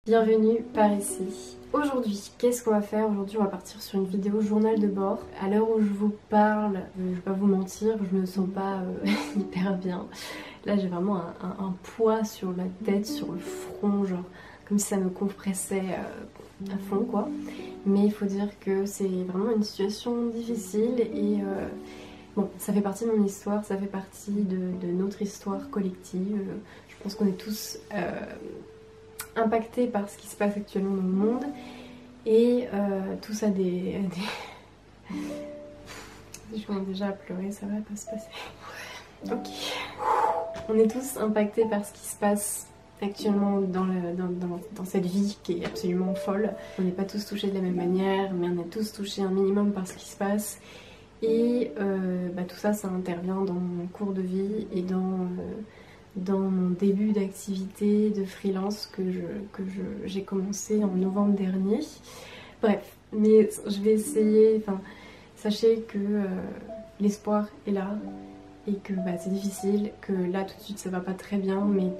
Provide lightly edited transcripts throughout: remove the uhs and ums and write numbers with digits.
Bienvenue par ici. Aujourd'hui, qu'est-ce qu'on va faire? Aujourd'hui, on va partir sur une vidéo journal de bord. À l'heure où je vous parle, je vais pas vous mentir, je me sens pas hyper bien. Là, j'ai vraiment un poids sur la tête, sur le front, genre comme si ça me compressait à fond, quoi. Mais il faut dire que c'est vraiment une situation difficile et bon, ça fait partie de mon histoire, ça fait partie de notre histoire collective. Je pense qu'on est tous impactés par ce qui se passe actuellement dans le monde et tout ça je commence déjà à pleurer, ça va pas se passer. Ok. On est tous impactés par ce qui se passe actuellement dans cette vie qui est absolument folle. On n'est pas tous touchés de la même manière, mais on est tous touchés un minimum par ce qui se passe. Et tout ça, ça intervient dans mon cours de vie et dans mon début d'activité de freelance que j'ai commencé en novembre dernier. Bref, mais je vais essayer, sachez que l'espoir est là et que c'est difficile, que là tout de suite ça va pas très bien, mais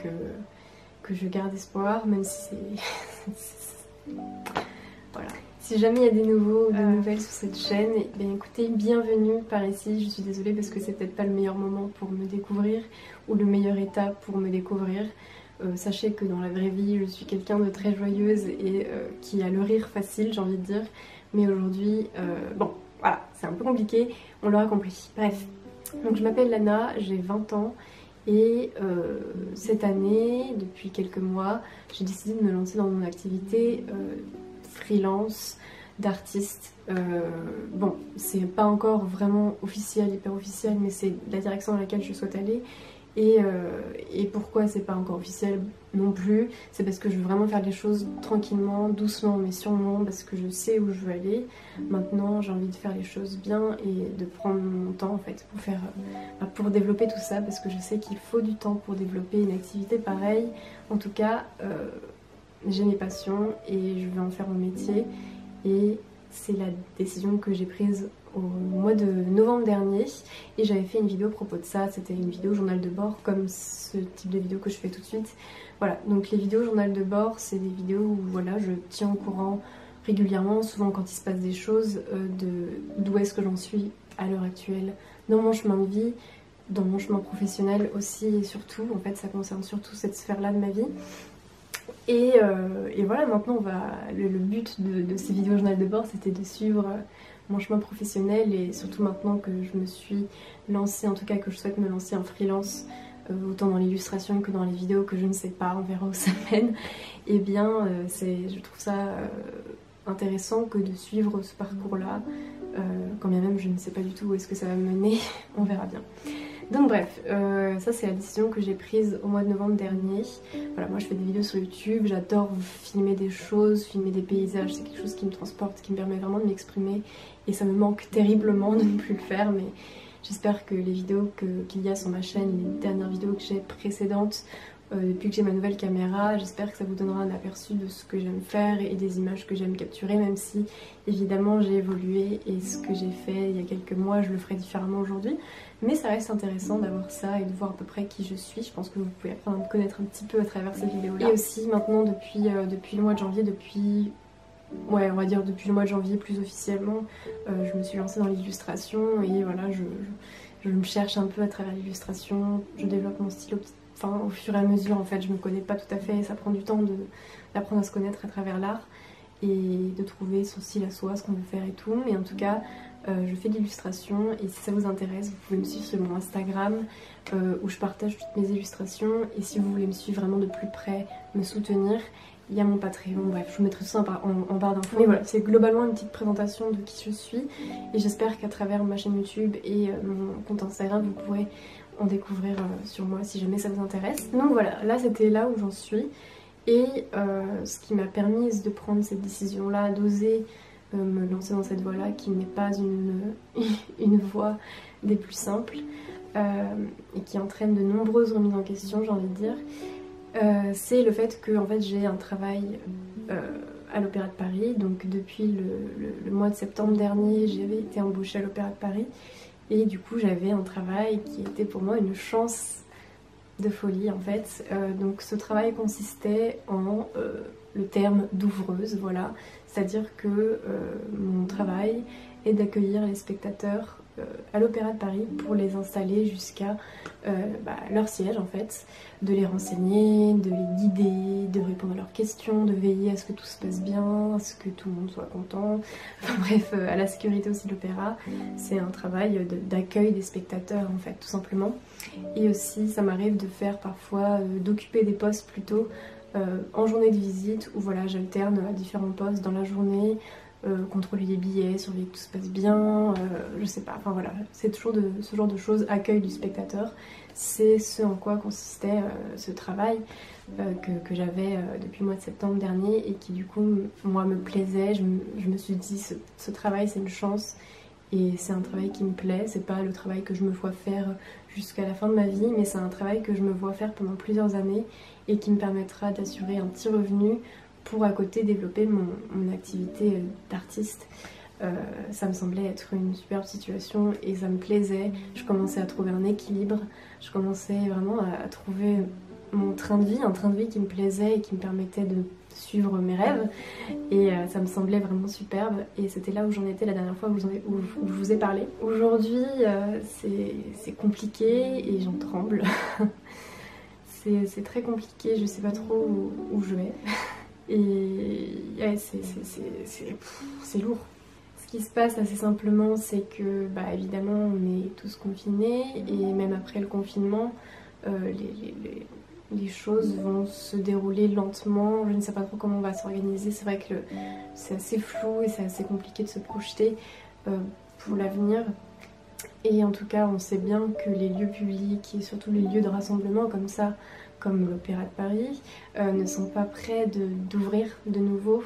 que je garde espoir, même si c'est... Voilà. Si jamais il y a des nouveaux ou des nouvelles sur cette chaîne, eh bien écoutez, bienvenue par ici. Je suis désolée parce que c'est peut-être pas le meilleur moment pour me découvrir ou le meilleur état pour me découvrir. Sachez que dans la vraie vie, je suis quelqu'un de très joyeuse et qui a le rire facile, j'ai envie de dire. Mais aujourd'hui, bon, voilà, c'est un peu compliqué, on l'aura compris. Bref, donc je m'appelle Lana, j'ai 20 ans. Et cette année, depuis quelques mois, j'ai décidé de me lancer dans mon activité freelance d'artiste. Bon, c'est pas encore vraiment officiel, hyper officiel, mais c'est la direction dans laquelle je souhaite aller. Et pourquoi c'est pas encore officiel non plus, c'est parce que je veux vraiment faire les choses tranquillement, doucement, mais sûrement, parce que je sais où je veux aller. Maintenant, j'ai envie de faire les choses bien et de prendre mon temps en fait pour faire, pour développer tout ça, parce que je sais qu'il faut du temps pour développer une activité pareille. En tout cas, j'ai mes passions et je veux en faire mon métier. Et c'est la décision que j'ai prise au mois de novembre dernier et j'avais fait une vidéo à propos de ça. C'était une vidéo journal de bord comme ce type de vidéo que je fais tout de suite. Voilà, donc les vidéos journal de bord, c'est des vidéos où voilà, je tiens au courant régulièrement, souvent quand il se passe des choses, d'où est-ce que j'en suis à l'heure actuelle dans mon chemin de vie, dans mon chemin professionnel aussi et surtout, en fait ça concerne surtout cette sphère-là de ma vie. Et voilà, maintenant le but de ces vidéos journal de bord, c'était de suivre mon chemin professionnel et surtout maintenant que je me suis lancée, en tout cas que je souhaite me lancer en freelance, autant dans l'illustration que dans les vidéos, que je ne sais pas, on verra où ça mène. Et bien je trouve ça intéressant que de suivre ce parcours-là, quand bien même je ne sais pas du tout où est-ce que ça va me mener, on verra bien. Donc bref, ça c'est la décision que j'ai prise au mois de novembre dernier. Voilà, moi je fais des vidéos sur YouTube, j'adore filmer des choses, filmer des paysages, c'est quelque chose qui me transporte, qui me permet vraiment de m'exprimer et ça me manque terriblement de ne plus le faire, mais j'espère que les vidéos qu'il y a sur ma chaîne, les dernières vidéos que j'ai précédentes, depuis que j'ai ma nouvelle caméra, j'espère que ça vous donnera un aperçu de ce que j'aime faire et des images que j'aime capturer, même si évidemment j'ai évolué et ce que j'ai fait il y a quelques mois je le ferai différemment aujourd'hui, mais ça reste intéressant d'avoir ça et de voir à peu près qui je suis. Je pense que vous pouvez apprendre à me connaître un petit peu à travers ces vidéos là. Et aussi maintenant depuis le mois de janvier, on va dire depuis le mois de janvier plus officiellement, je me suis lancée dans l'illustration et voilà, je me cherche un peu à travers l'illustration, je développe mon style au fur et à mesure. En fait je me connais pas tout à fait, ça prend du temps d'apprendre à se connaître à travers l'art et de trouver son style à soi, ce qu'on veut faire et tout, mais en tout cas je fais de l'illustration et si ça vous intéresse vous pouvez me suivre sur mon Instagram où je partage toutes mes illustrations, et si vous voulez me suivre vraiment de plus près, me soutenir, il y a mon Patreon. Bref, je vous mettrai tout ça en barre d'infos. Mais voilà, c'est globalement une petite présentation de qui je suis et j'espère qu'à travers ma chaîne YouTube et mon compte Instagram vous pourrez en découvrir sur moi si jamais ça vous intéresse. Donc voilà, là c'était là où j'en suis et ce qui m'a permis de prendre cette décision là, d'oser me lancer dans cette voie là qui n'est pas une voie des plus simples et qui entraîne de nombreuses remises en question, j'ai envie de dire. C'est le fait que en fait, j'ai un travail à l'Opéra de Paris, donc depuis le mois de septembre dernier j'avais été embauchée à l'Opéra de Paris et du coup j'avais un travail qui était pour moi une chance de folie en fait. Donc ce travail consistait en le terme d'ouvreuse, voilà. C'est-à-dire que mon travail est d'accueillir les spectateurs à l'Opéra de Paris pour les installer jusqu'à leur siège en fait, de les renseigner, de les guider, de répondre à leurs questions, de veiller à ce que tout se passe bien, à ce que tout le monde soit content, enfin bref, à la sécurité aussi de l'opéra. C'est un travail d'accueil des spectateurs en fait, tout simplement. Et aussi ça m'arrive de faire parfois, d'occuper des postes plutôt en journée de visite où voilà, j'alterne à différents postes dans la journée, contrôler les billets, surveiller que tout se passe bien, je sais pas, enfin voilà, c'est toujours ce genre de choses, accueil du spectateur. C'est ce en quoi consistait ce travail que j'avais depuis le mois de septembre dernier et qui du coup moi me plaisait. Je me suis dit ce travail c'est une chance et c'est un travail qui me plaît, c'est pas le travail que je me vois faire jusqu'à la fin de ma vie, mais c'est un travail que je me vois faire pendant plusieurs années et qui me permettra d'assurer un petit revenu pour à côté développer mon activité d'artiste. Ça me semblait être une superbe situation et ça me plaisait. Je commençais à trouver un équilibre, je commençais vraiment à trouver mon train de vie, un train de vie qui me plaisait et qui me permettait de suivre mes rêves et ça me semblait vraiment superbe et c'était là où j'en étais la dernière fois où je vous ai parlé. Aujourd'hui c'est compliqué et j'en tremble. C'est très compliqué, je sais pas trop où je vais. Et ouais, c'est lourd. Ce qui se passe assez simplement, c'est que évidemment on est tous confinés et même après le confinement, les choses vont se dérouler lentement. Je ne sais pas trop comment on va s'organiser. C'est vrai que c'est assez flou et c'est assez compliqué de se projeter pour l'avenir. Et en tout cas, on sait bien que les lieux publics et surtout les lieux de rassemblement comme ça, comme l'Opéra de Paris, ne sont pas prêts d'ouvrir de nouveau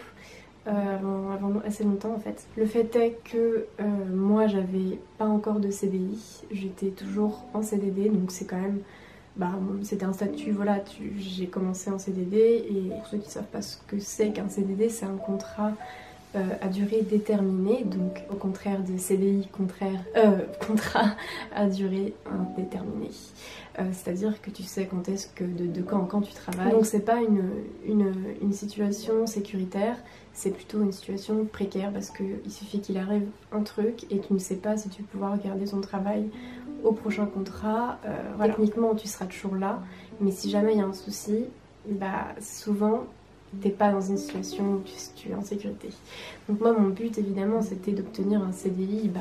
avant assez longtemps en fait. Le fait est que moi j'avais pas encore de CDI, j'étais toujours en CDD, donc c'est quand même, c'était un statut, voilà, j'ai commencé en CDD et pour ceux qui savent pas ce que c'est qu'un CDD, c'est un contrat à durée déterminée, donc au contraire de CDI, contrat à durée indéterminée. C'est-à-dire que tu sais quand est-ce que de quand en quand tu travailles. Donc c'est pas une situation sécuritaire, c'est plutôt une situation précaire parce qu'il suffit qu'il arrive un truc et tu ne sais pas si tu vas pouvoir garder ton travail au prochain contrat. Voilà. Techniquement tu seras toujours là, mais si jamais il y a un souci, souvent t'es pas dans une situation où tu es en sécurité. Donc moi mon but évidemment c'était d'obtenir un CDI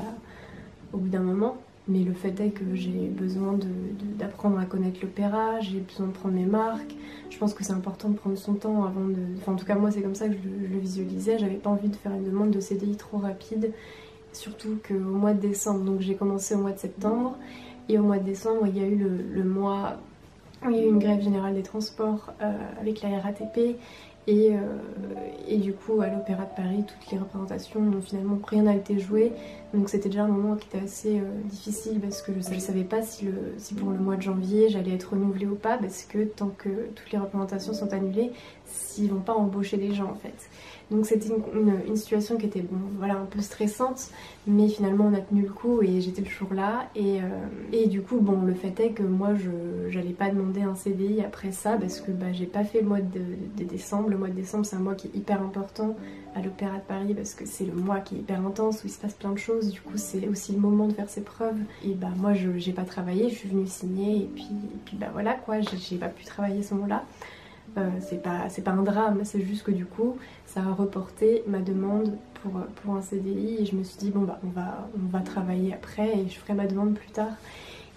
au bout d'un moment, mais le fait est que j'ai besoin d'apprendre à connaître l'opéra, j'ai besoin de prendre mes marques, je pense que c'est important de prendre son temps avant de... Enfin en tout cas moi c'est comme ça que je le visualisais, j'avais pas envie de faire une demande de CDI trop rapide, surtout qu'au mois de décembre, donc j'ai commencé au mois de septembre, et au mois de décembre il y a eu le mois où il y a eu une grève générale des transports avec la RATP, et du coup à l'Opéra de Paris toutes les représentations finalement rien n'a été joué, donc c'était déjà un moment qui était assez difficile parce que je savais pas si pour le mois de janvier j'allais être renouvelée ou pas, parce que tant que toutes les représentations sont annulées, s'ils vont pas embaucher les gens en fait. Donc c'était une situation qui était voilà, un peu stressante, mais finalement on a tenu le coup et j'étais toujours là. Et du coup le fait est que moi j'allais pas demander un CDI après ça parce que j'ai pas fait le mois de décembre. Le mois de décembre c'est un mois qui est hyper important à l'Opéra de Paris parce que c'est le mois qui est hyper intense où il se passe plein de choses. Du coup c'est aussi le moment de faire ses preuves. Et moi j'ai pas travaillé, je suis venue signer et puis voilà quoi, j'ai pas pu travailler ce moment-là. C'est pas un drame, c'est juste que du coup ça a reporté ma demande pour un CDI et je me suis dit on va travailler après et je ferai ma demande plus tard.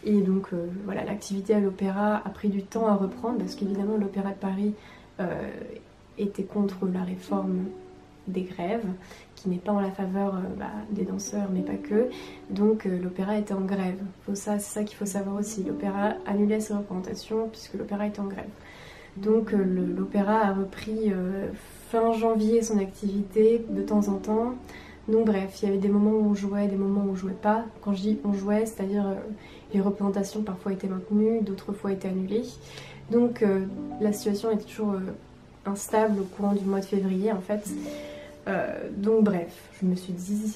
Et donc voilà, l'activité à l'opéra a pris du temps à reprendre parce qu'évidemment l'Opéra de Paris était contre la réforme des grèves qui n'est pas en la faveur des danseurs mais pas que, donc l'opéra était en grève. C'est ça qu'il faut savoir aussi, l'opéra annulait ses représentations puisque l'opéra était en grève. Donc l'opéra a repris fin janvier son activité de temps en temps. Donc bref, il y avait des moments où on jouait, des moments où on jouait pas. Quand je dis on jouait, c'est-à-dire les représentations parfois étaient maintenues, d'autres fois étaient annulées. Donc la situation était toujours instable au courant du mois de février en fait. Donc bref, je me suis dit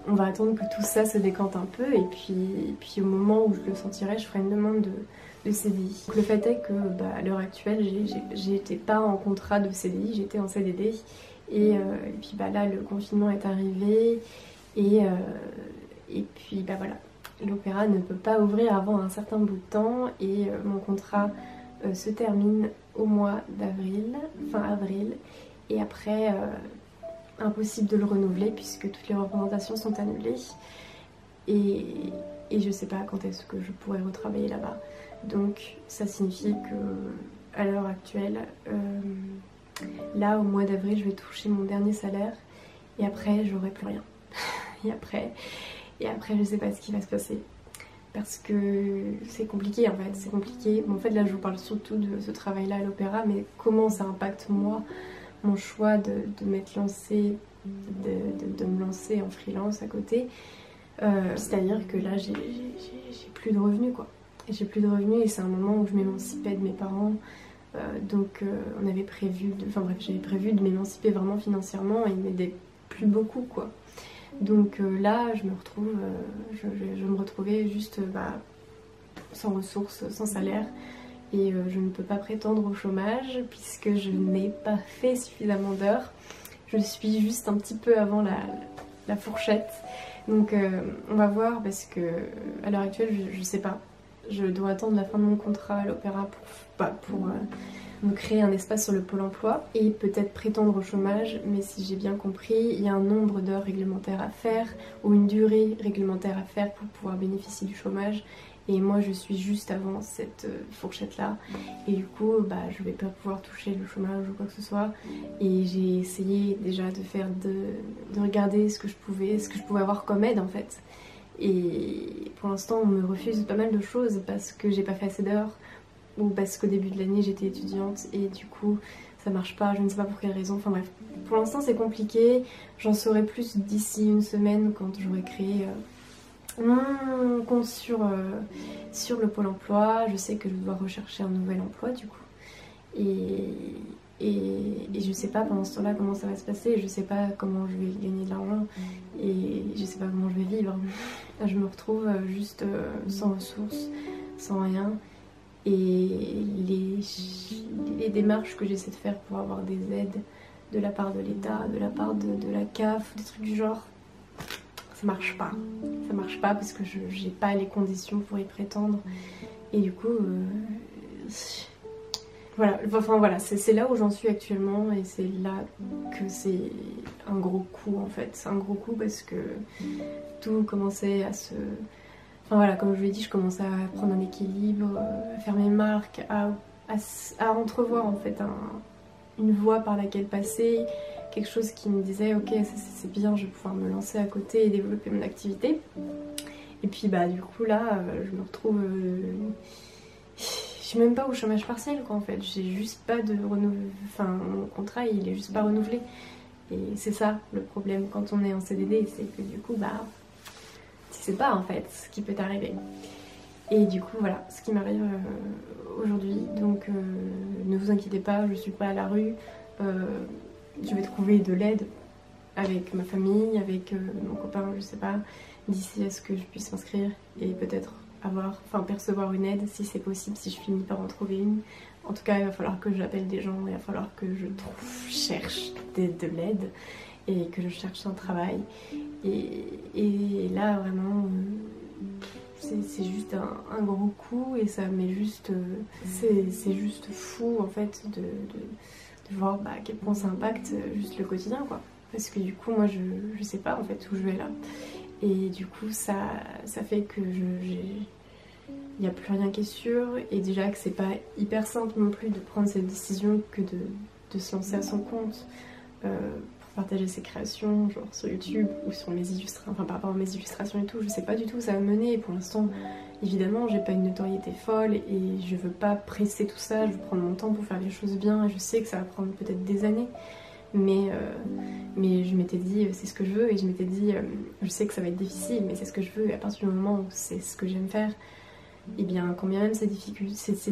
on va attendre que tout ça se décante un peu et puis au moment où je le sentirai, je ferai une demande de CDI. Le fait est que à l'heure actuelle, j'étais pas en contrat de CDI, j'étais en CDD. Et puis là, le confinement est arrivé. Et puis voilà, l'opéra ne peut pas ouvrir avant un certain bout de temps. Et mon contrat se termine au mois d'avril, fin avril. Et après, impossible de le renouveler puisque toutes les représentations sont annulées. Et je sais pas quand est-ce que je pourrai retravailler là-bas. Donc ça signifie que à l'heure actuelle, là au mois d'avril, je vais toucher mon dernier salaire et après j'aurai plus rien. et après je sais pas ce qui va se passer. Parce que c'est compliqué en fait, c'est compliqué. Bon, en fait là je vous parle surtout de ce travail-là à l'opéra, mais comment ça impacte moi, mon choix de m'être lancée, de me lancer en freelance à côté. C'est-à-dire que là j'ai plus de revenus quoi. J'ai plus de revenus et c'est un moment où je m'émancipais de mes parents. Donc on avait prévu, j'avais prévu de m'émanciper vraiment financièrement et ils m'aidaient plus beaucoup quoi. Donc là je me retrouve, je me retrouvais juste sans ressources, sans salaire. Et je ne peux pas prétendre au chômage puisque je n'ai pas fait suffisamment d'heures. Je suis juste un petit peu avant la fourchette. Donc on va voir parce que à l'heure actuelle je sais pas. Je dois attendre la fin de mon contrat à l'opéra pour me créer un espace sur le pôle emploi et peut-être prétendre au chômage. Mais si j'ai bien compris, il y a un nombre d'heures réglementaires à faire ou une durée réglementaire à faire pour pouvoir bénéficier du chômage. Et moi je suis juste avant cette fourchette là et du coup je vais pas pouvoir toucher le chômage ou quoi que ce soit. Et j'ai essayé déjà de regarder ce que je pouvais avoir comme aide en fait. Et pour l'instant on me refuse pas mal de choses parce que j'ai pas fait assez d'heures ou parce qu'au début de l'année j'étais étudiante et du coup ça marche pas, je ne sais pas pour quelle raison. Enfin bref, pour l'instant c'est compliqué, j'en saurai plus d'ici une semaine quand j'aurai créé mon compte sur le pôle emploi. Je sais que je dois rechercher un nouvel emploi du coup et je sais pas pendant ce temps-là comment ça va se passer, je sais pas comment je vais gagner de l'argent et je sais pas comment je vais vivre. Je me retrouve juste sans ressources, sans rien et les démarches que j'essaie de faire pour avoir des aides de la part de l'État, de la part de la CAF, des trucs du genre, ça marche pas parce que j'ai pas les conditions pour y prétendre et du coup voilà, c'est là où j'en suis actuellement et c'est là que c'est un gros coup en fait, c'est un gros coup parce que tout commençait à se... Enfin voilà, comme je vous l'ai dit, je commençais à prendre un équilibre, à faire mes marques, à entrevoir en fait une voie par laquelle passer, quelque chose qui me disait ok c'est bien, je vais pouvoir me lancer à côté et développer mon activité. Et puis du coup là je me retrouve... je suis même pas au chômage partiel quoi en fait, j'ai juste pas de renouvelé, enfin mon contrat il est juste pas renouvelé. Et c'est ça le problème quand on est en CDD, c'est que du coup tu sais pas en fait ce qui peut t'arriver. Et du coup voilà ce qui m'arrive aujourd'hui, donc ne vous inquiétez pas, je suis pas à la rue, je vais trouver de l'aide avec ma famille, avec mon copain, je sais pas, d'ici à ce que je puisse m'inscrire et peut-être percevoir une aide si c'est possible, si je finis par en trouver une. En tout cas il va falloir que j'appelle des gens, il va falloir que je cherche de l'aide et que je cherche un travail et là vraiment c'est juste un gros coup et ça met juste c'est juste fou en fait de voir à quel point ça impacte juste le quotidien quoi, parce que du coup moi je sais pas en fait où je vais là. Et du coup ça fait que il n'y a plus rien qui est sûr et déjà que c'est pas hyper simple non plus de prendre cette décision que de se lancer à son compte pour partager ses créations genre sur YouTube ou sur mes illustrations, enfin par rapport à mes illustrations et tout, je sais pas du tout où ça va mener. Et pour l'instant évidemment j'ai pas une notoriété folle et je veux pas presser tout ça, je veux prendre mon temps pour faire les choses bien et je sais que ça va prendre peut-être des années. Mais je m'étais dit c'est ce que je veux et je m'étais dit je sais que ça va être difficile mais c'est ce que je veux et à partir du moment où c'est ce que j'aime faire, et bien quand bien même c'est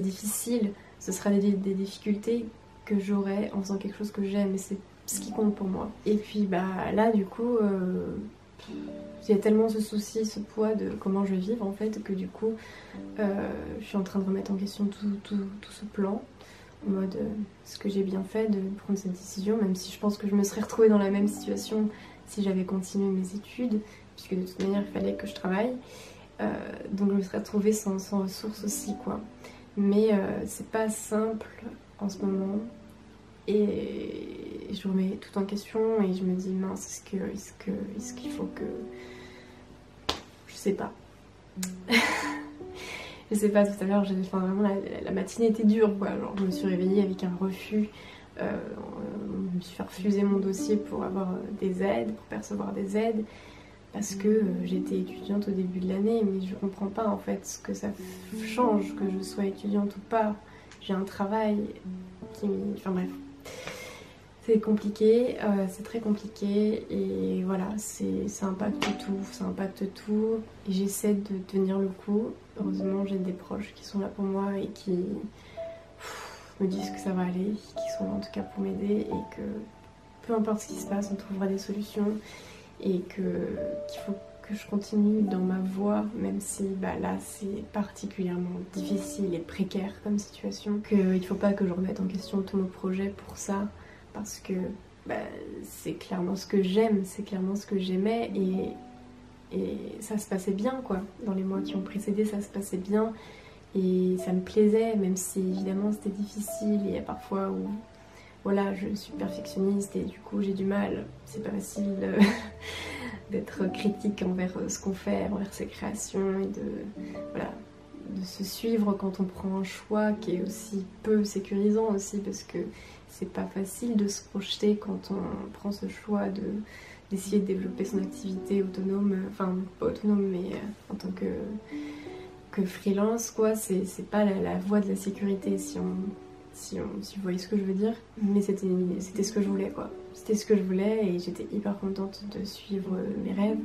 difficile, ce sera des difficultés que j'aurai en faisant quelque chose que j'aime et c'est ce qui compte pour moi. Et puis là du coup il y a tellement ce souci, ce poids de comment je vais vivre en fait, que du coup je suis en train de remettre en question tout ce plan, en mode ce que j'ai bien fait de prendre cette décision, même si je pense que je me serais retrouvée dans la même situation si j'avais continué mes études, puisque de toute manière il fallait que je travaille, donc je me serais retrouvée sans ressources aussi quoi. Mais c'est pas simple en ce moment, et je remets tout en question et je me dis mince, est-ce qu'il faut que... Je sais pas. Je sais pas, tout à l'heure, enfin, vraiment la matinée était dure quoi. Genre, je me suis réveillée avec un refus. Je me suis fait refuser mon dossier pour avoir des aides, pour percevoir des aides, parce que j'étais étudiante au début de l'année, mais je comprends pas en fait ce que ça change, que je sois étudiante ou pas. J'ai un travail qui... Enfin bref. C'est compliqué, c'est très compliqué, et voilà, ça impacte tout, et j'essaie de tenir le coup. Heureusement, j'ai des proches qui sont là pour moi et qui me disent que ça va aller, qui sont là en tout cas pour m'aider, et que peu importe ce qui se passe, on trouvera des solutions, et qu'il faut que je continue dans ma voie, même si là c'est particulièrement difficile et précaire comme situation, qu'il ne faut pas que je remette en question tous nos projets pour ça, parce que c'est clairement ce que j'aime, c'est clairement ce que j'aimais, et ça se passait bien quoi. Dans les mois qui ont précédé, ça se passait bien et ça me plaisait, même si évidemment c'était difficile, et il y a parfois où voilà, je suis perfectionniste et du coup j'ai du mal, c'est pas facile d'être critique envers ce qu'on fait, envers ses créations, et de se suivre quand on prend un choix qui est aussi peu sécurisant aussi, parce que c'est pas facile de se projeter quand on prend ce choix d'essayer de développer son activité autonome, enfin pas autonome mais en tant que freelance quoi. C'est pas la voie de la sécurité si vous voyez ce que je veux dire, mais c'était ce que je voulais quoi. C'était ce que je voulais, et j'étais hyper contente de suivre mes rêves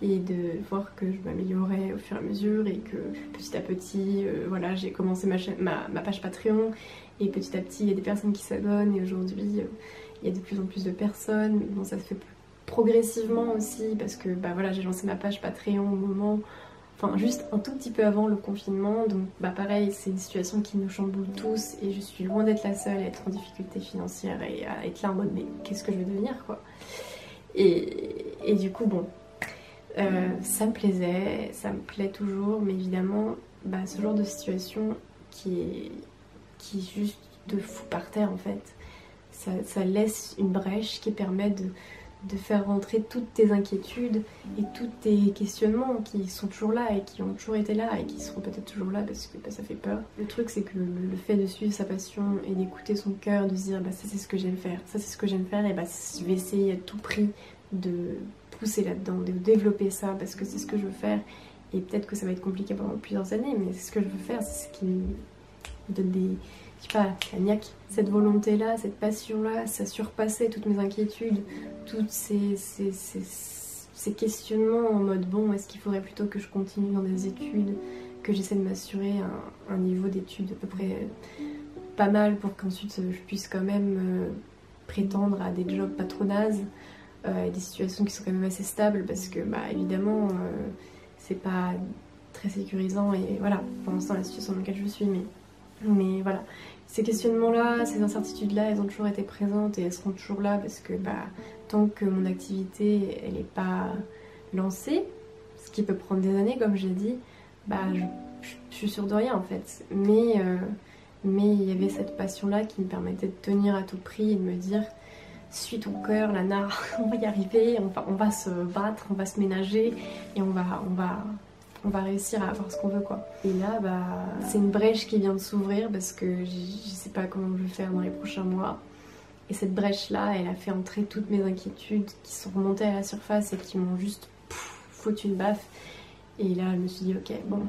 et de voir que je m'améliorais au fur et à mesure, et que petit à petit, voilà, j'ai commencé ma page Patreon, et petit à petit il y a des personnes qui s'abonnent, et aujourd'hui il y a de plus en plus de personnes. Bon, ça se fait progressivement aussi, parce que voilà, j'ai lancé ma page Patreon au moment, enfin juste un tout petit peu avant le confinement, donc pareil, c'est une situation qui nous chamboule tous, et je suis loin d'être la seule à être en difficulté financière et à être là en mode mais qu'est-ce que je vais devenir quoi. Et du coup bon, ça me plaisait, ça me plaît toujours, mais évidemment ce genre de situation qui juste te fout par terre en fait, ça laisse une brèche qui permet de faire rentrer toutes tes inquiétudes et tous tes questionnements qui sont toujours là et qui ont toujours été là et qui seront peut-être toujours là, parce que ça fait peur. Le truc c'est que le fait de suivre sa passion et d'écouter son cœur, de se dire ça c'est ce que j'aime faire, ça c'est ce que j'aime faire, et je vais essayer à tout prix de pousser là-dedans, de développer ça parce que c'est ce que je veux faire, et peut-être que ça va être compliqué pendant plusieurs années, mais c'est ce que je veux faire, c'est ce qui me donne des... Je sais pas, la niaque, cette volonté-là, cette passion-là, ça surpassait toutes mes inquiétudes, toutes ces questionnements en mode bon, est-ce qu'il faudrait plutôt que je continue dans des études, que j'essaie de m'assurer un niveau d'études à peu près pas mal pour qu'ensuite je puisse quand même prétendre à des jobs pas trop nazes, des situations qui sont quand même assez stables, parce que évidemment c'est pas très sécurisant, et voilà, pour l'instant la situation dans laquelle je suis, mais voilà, ces questionnements-là, ces incertitudes-là, elles ont toujours été présentes et elles seront toujours là, parce que tant que mon activité elle n'est pas lancée, ce qui peut prendre des années comme j'ai dit, je suis sûre de rien en fait. Mais il y avait cette passion-là qui me permettait de tenir à tout prix et de me dire suis ton cœur, Lana, on va y arriver, on va se battre, on va se ménager, et on va réussir à avoir ce qu'on veut quoi. Et là c'est une brèche qui vient de s'ouvrir, parce que je sais pas comment je vais faire dans les prochains mois, et cette brèche là elle a fait entrer toutes mes inquiétudes qui sont remontées à la surface et qui m'ont juste foutu une baffe. Et là je me suis dit ok bon,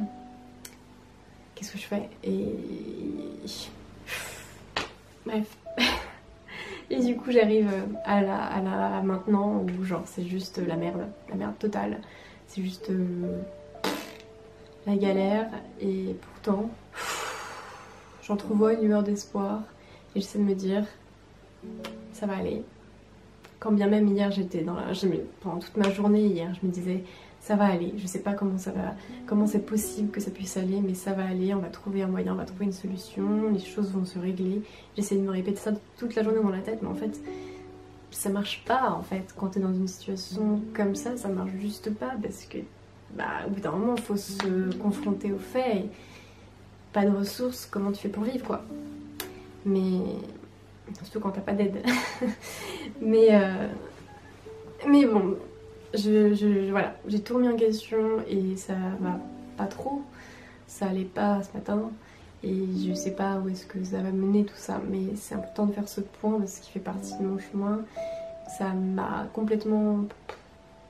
qu'est-ce que je fais, et bref. Et du coup j'arrive à maintenant où genre c'est juste la merde totale, c'est juste la galère, et pourtant j'entrevois une lueur d'espoir, et j'essaie de me dire ça va aller, Quand bien même hier j'étais pendant toute ma journée hier, je me disais ça va aller, je sais pas comment c'est possible que ça puisse aller, mais ça va aller, on va trouver un moyen, on va trouver une solution, les choses vont se régler. J'essaie de me répéter ça toute la journée dans la tête, mais en fait ça marche pas en fait. Quand t'es dans une situation comme ça marche juste pas, parce que au bout d'un moment il faut se confronter aux faits et pas de ressources, comment tu fais pour vivre quoi. Mais surtout quand t'as pas d'aide. mais bon, voilà, j'ai tout remis en question et ça va pas trop. Ça allait pas ce matin et je sais pas où est-ce que ça va mener tout ça, mais c'est important de faire ce point parce qu'il fait partie de mon chemin. Ça m'a complètement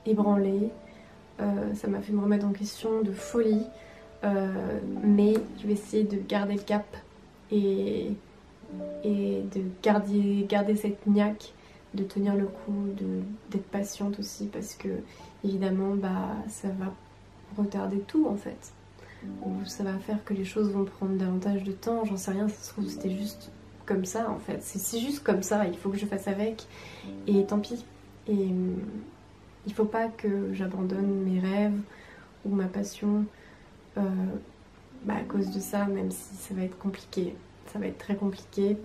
ébranlée, ça m'a fait me remettre en question de folie, mais je vais essayer de garder le cap et de garder cette niaque, de tenir le coup, d'être patiente aussi, parce que évidemment ça va retarder tout en fait, ou ça va faire que les choses vont prendre davantage de temps, j'en sais rien, ça se trouve c'était juste comme ça en fait, c'est juste comme ça, il faut que je fasse avec et tant pis. Et il faut pas que j'abandonne mes rêves ou ma passion à cause de ça, même si ça va être compliqué. Ça va être très compliqué,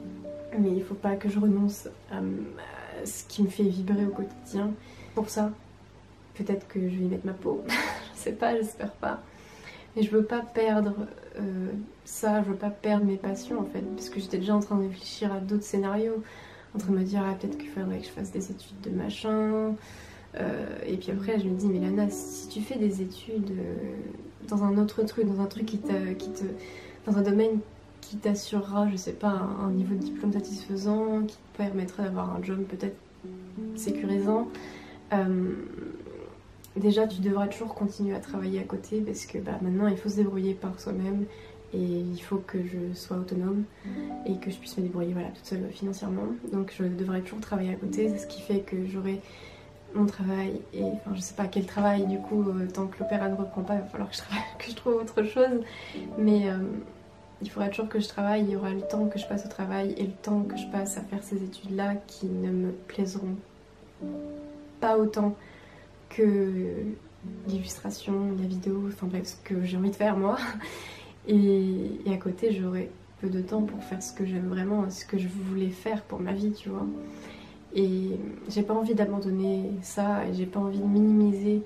mais il faut pas que je renonce à ce qui me fait vibrer au quotidien. Pour ça, peut-être que je vais y mettre ma peau, je sais pas, j'espère pas. Mais je veux pas perdre ça, je veux pas perdre mes passions en fait, parce que j'étais déjà en train de réfléchir à d'autres scénarios, en train de me dire peut-être qu'il faudrait que je fasse des études de machin. Et puis après je me dis mais Lana, si tu fais des études dans un autre truc, dans un truc dans un domaine qui t'assurera, je sais pas, un niveau de diplôme satisfaisant, qui te permettrait d'avoir un job peut-être sécurisant, déjà tu devrais toujours continuer à travailler à côté, parce que maintenant il faut se débrouiller par soi-même et il faut que je sois autonome et que je puisse me débrouiller toute seule financièrement. Donc je devrais toujours travailler à côté, c'est ce qui fait que j'aurai mon travail et enfin je sais pas quel travail du coup, tant que l'opéra ne reprend pas il va falloir que je trouve autre chose, mais il faudra toujours que je travaille, il y aura le temps que je passe au travail et le temps que je passe à faire ces études là qui ne me plaiseront pas autant que l'illustration, la vidéo, enfin bref ce que j'ai envie de faire moi. Et à côté j'aurai peu de temps pour faire ce que j'aime vraiment, ce que je voulais faire pour ma vie, tu vois. Et j'ai pas envie d'abandonner ça et j'ai pas envie de minimiser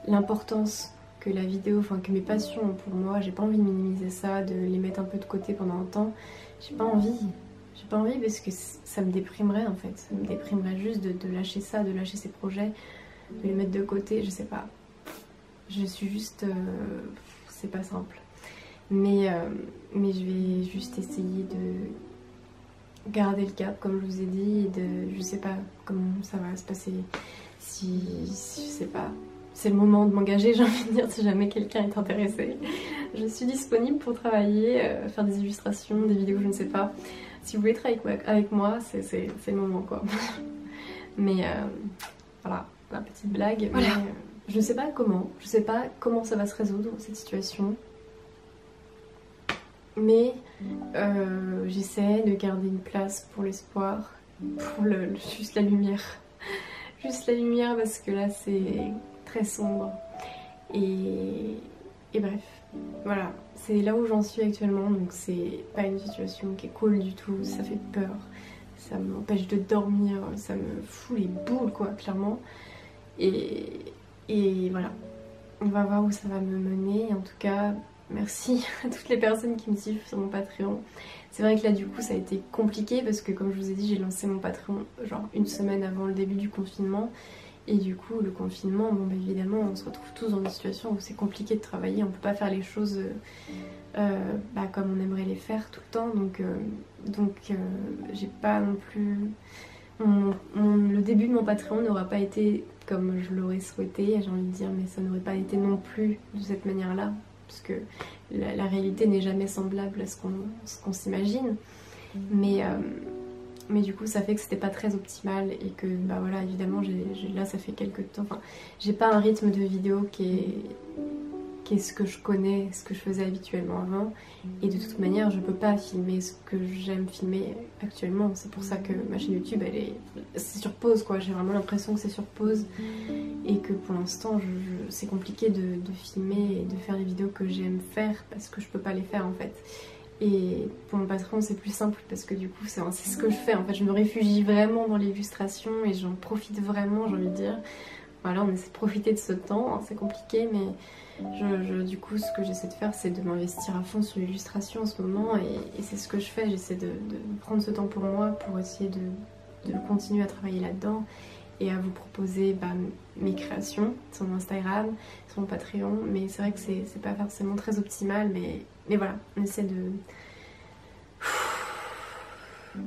l'importance que la vidéo, enfin que mes passions ont pour moi, j'ai pas envie de minimiser ça, de les mettre un peu de côté pendant un temps. J'ai pas envie parce que ça me déprimerait en fait, ça me déprimerait juste de lâcher ça, de lâcher ces projets, de les mettre de côté, je sais pas. Je suis juste... c'est pas simple. Mais je vais juste essayer de garder le cap comme je vous ai dit, et je sais pas comment ça va se passer, si je sais pas, c'est le moment de m'engager, j'ai envie de dire, si jamais quelqu'un est intéressé. Je suis disponible pour travailler, faire des illustrations, des vidéos, je ne sais pas. Si vous voulez travailler avec moi, c'est le moment quoi. Mais voilà, la petite blague. Voilà. Mais, je ne sais pas comment ça va se résoudre cette situation. Mais j'essaie de garder une place pour l'espoir, pour juste la lumière. Juste la lumière parce que là c'est très sombre. Et bref, voilà, c'est là où j'en suis actuellement, donc c'est pas une situation qui est cool du tout, ça fait peur, ça m'empêche de dormir, ça me fout les boules quoi, clairement. Et voilà, on va voir où ça va me mener. En tout cas, merci à toutes les personnes qui me suivent sur mon Patreon. C'est vrai que là du coup ça a été compliqué parce que comme je vous ai dit, j'ai lancé mon Patreon genre une semaine avant le début du confinement. Et du coup le confinement, bon évidemment on se retrouve tous dans une situation où c'est compliqué de travailler, on peut pas faire les choses comme on aimerait les faire tout le temps. Donc j'ai pas non plus... le début de mon Patreon n'aura pas été comme je l'aurais souhaité, j'ai envie de dire, mais ça n'aurait pas été non plus de cette manière-là. Parce que la réalité n'est jamais semblable à ce qu'on s'imagine. Mais du coup ça fait que c'était pas très optimal et que voilà, évidemment là ça fait quelques temps, enfin j'ai pas un rythme de vidéo qui qu'est-ce que je connais, ce que je faisais habituellement avant. Et de toute manière, je peux pas filmer ce que j'aime filmer actuellement. C'est pour ça que ma chaîne YouTube, c'est sur pause quoi. J'ai vraiment l'impression que c'est sur pause et que pour l'instant, c'est compliqué de filmer et de faire les vidéos que j'aime faire parce que je peux pas les faire en fait. Et pour mon Patreon, c'est plus simple parce que du coup, c'est ce que je fais en fait. Je me réfugie vraiment dans l'illustration et j'en profite vraiment, j'ai envie de dire. Voilà, on essaie de profiter de ce temps, hein, c'est compliqué, mais du coup, ce que j'essaie de faire, c'est de m'investir à fond sur l'illustration en ce moment, et c'est ce que je fais. J'essaie de prendre ce temps pour moi, pour essayer de continuer à travailler là-dedans, et à vous proposer mes créations sur mon Instagram, sur mon Patreon, mais c'est vrai que c'est pas forcément très optimal, mais voilà, on essaie de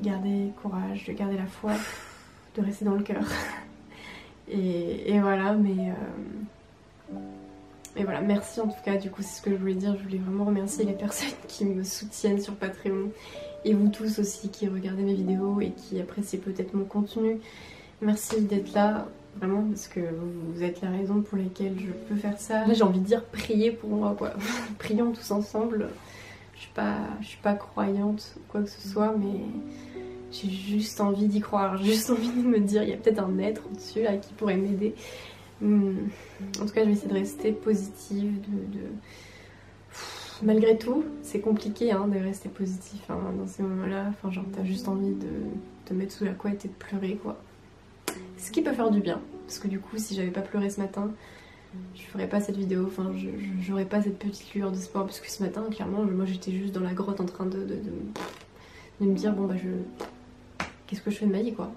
garder courage, de garder la foi, de rester dans le cœur. Et voilà, mais voilà, merci en tout cas, du coup c'est ce que je voulais dire. Je voulais vraiment remercier les personnes qui me soutiennent sur Patreon et vous tous aussi qui regardez mes vidéos et qui appréciez peut-être mon contenu. Merci d'être là, vraiment, parce que vous êtes la raison pour laquelle je peux faire ça. Là j'ai envie de dire priez pour moi quoi, prions tous ensemble. Je suis pas croyante ou quoi que ce soit, mais j'ai juste envie d'y croire, juste envie de me dire il y a peut-être un être au-dessus là qui pourrait m'aider. En tout cas, je vais essayer de rester positive, malgré tout, c'est compliqué hein, de rester positif hein, dans ces moments-là. Enfin, genre, t'as juste envie de te mettre sous la couette et de pleurer, quoi. Ce qui peut faire du bien, parce que du coup, si j'avais pas pleuré ce matin, je ferais pas cette vidéo, enfin, j'aurais pas cette petite lueur d'espoir, parce que ce matin, clairement, moi j'étais juste dans la grotte en train de me dire, bon bah qu'est-ce que je fais de ma vie, quoi.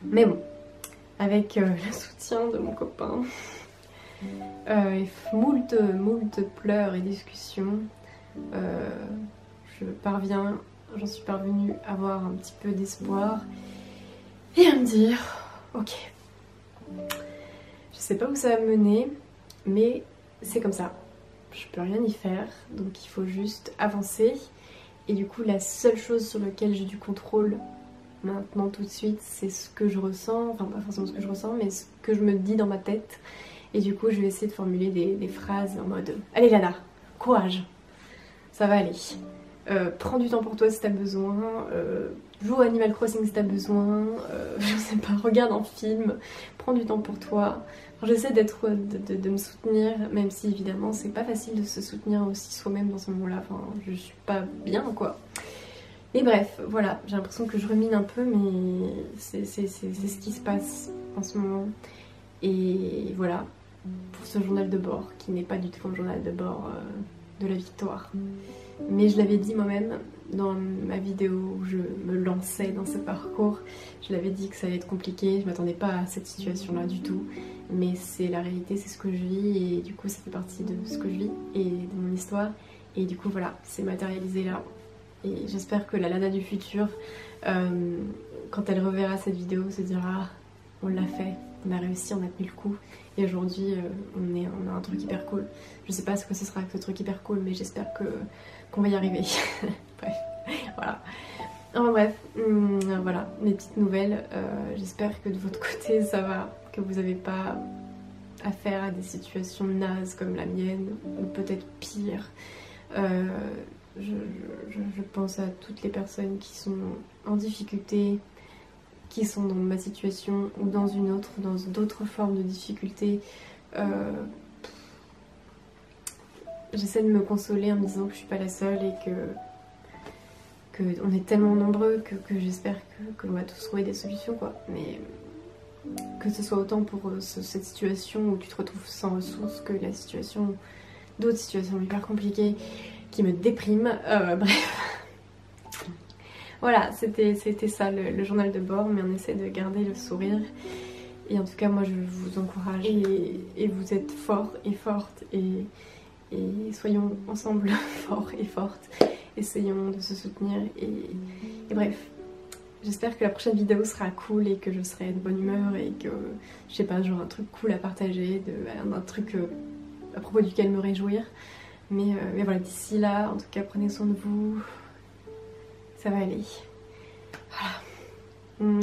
Mais bon, avec le soutien de mon copain, moult pleurs et discussions, j'en suis parvenue à avoir un petit peu d'espoir et à me dire, ok, je sais pas où ça va me mener, mais c'est comme ça, je peux rien y faire, donc il faut juste avancer. Et du coup, la seule chose sur laquelle j'ai du contrôle maintenant tout de suite, c'est ce que je ressens, enfin pas forcément ce que je ressens, mais ce que je me dis dans ma tête. Et du coup, je vais essayer de formuler des phrases en mode allez Lana, courage, ça va aller. Prends du temps pour toi si t'as besoin, joue à Animal Crossing si t'as besoin, je sais pas, regarde un film, prends du temps pour toi. J'essaie de me soutenir, même si évidemment c'est pas facile de se soutenir aussi soi-même dans ce moment-là, enfin je suis pas bien quoi. Et bref, voilà, j'ai l'impression que je rumine un peu, mais c'est ce qui se passe en ce moment. Et voilà, pour ce journal de bord, qui n'est pas du tout un journal de bord de la victoire. Mais je l'avais dit moi-même dans ma vidéo où je me lançais dans ce parcours, je l'avais dit que ça allait être compliqué, je m'attendais pas à cette situation-là du tout. Mais c'est la réalité, c'est ce que je vis, et du coup ça fait partie de ce que je vis et de mon histoire. Et du coup voilà, c'est matérialisé là. Et j'espère que la Lana du futur, quand elle reverra cette vidéo, se dira on l'a fait, on a réussi, on a tenu le coup. Et aujourd'hui, on a un truc hyper cool. Je sais pas ce que ce sera que ce truc hyper cool, mais j'espère qu'on va y arriver. Bref, voilà. Enfin bref, voilà, les petites nouvelles. J'espère que de votre côté ça va, que vous n'avez pas affaire à des situations nazes comme la mienne, ou peut-être pire. Je pense à toutes les personnes qui sont en difficulté, qui sont dans ma situation ou dans une autre, dans d'autres formes de difficultés. J'essaie de me consoler en me disant que je suis pas la seule et que on est tellement nombreux que j'espère qu'on va tous trouver des solutions quoi. Mais que ce soit autant pour cette situation où tu te retrouves sans ressources que la situation, d'autres situations hyper compliquées qui me dépriment. Bref. Voilà, c'était ça le journal de bord, mais on essaie de garder le sourire. Et en tout cas, moi je vous encourage. Et vous êtes forts et fortes. Et soyons ensemble forts et fortes. Essayons de se soutenir. Et bref, j'espère que la prochaine vidéo sera cool et que je serai de bonne humeur. Et que, je sais pas, j'aurai un truc cool à partager. Un truc à propos duquel me réjouir. Mais voilà, d'ici là, en tout cas, prenez soin de vous. Ça va aller. Voilà.